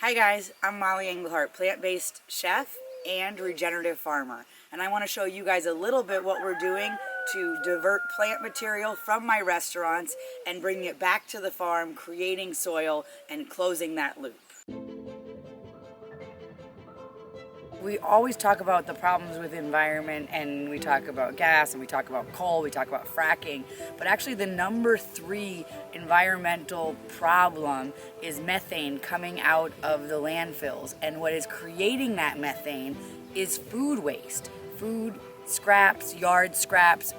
Hi guys, I'm Mollie Engelhart, plant-based chef and regenerative farmer. And I want to show you guys a little bit what we're doing to divert plant material from my restaurants and bring it back to the farm, creating soil and closing that loop. We always talk about the problems with the environment, and we talk about gas, and we talk about coal, we talk about fracking, but actually the number 3 environmental problem is methane coming out of the landfills. And what is creating that methane is food waste, food scraps, yard scraps,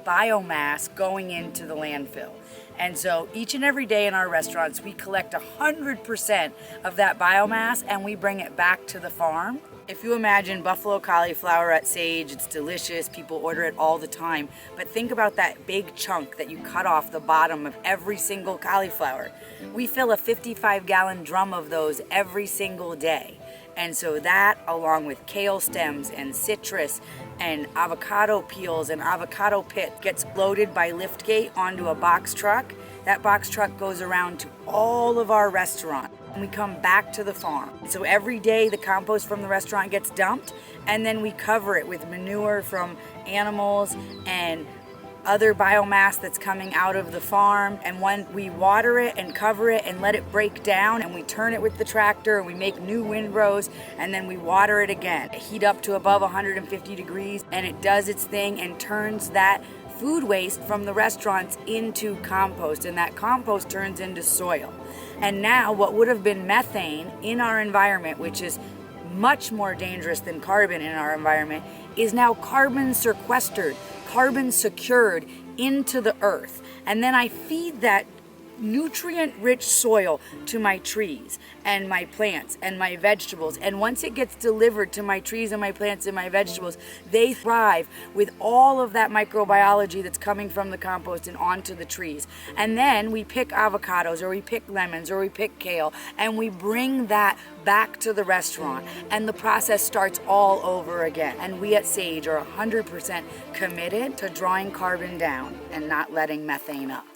biomass going into the landfill. And so each and every day in our restaurants, we collect 100% of that biomass and we bring it back to the farm. If you imagine buffalo cauliflower at Sage, it's delicious, people order it all the time, but think about that big chunk that you cut off the bottom of every single cauliflower. We fill a 55-gallon drum of those every single day. And so that, along with kale stems and citrus and avocado peels and avocado pit, gets loaded by liftgate onto a box truck. That box truck goes around to all of our restaurants. And we come back to the farm. So every day the compost from the restaurant gets dumped, and then we cover it with manure from animals and other biomass that's coming out of the farm. And when we water it and cover it and let it break down, and we turn it with the tractor and we make new windrows, and then we water it again. Heat up to above 150 degrees and it does its thing and turns that food waste from the restaurants into compost, and that compost turns into soil. And now what would have been methane in our environment, which is much more dangerous than carbon in our environment, is now carbon sequestered, carbon secured into the earth. And then I feed that nutrient-rich soil to my trees and my plants and my vegetables. And once it gets delivered to my trees and my plants and my vegetables, they thrive with all of that microbiology that's coming from the compost and onto the trees. And then we pick avocados, or we pick lemons, or we pick kale, and we bring that back to the restaurant, and the process starts all over again. And we at Sage are 100% committed to drawing carbon down and not letting methane up.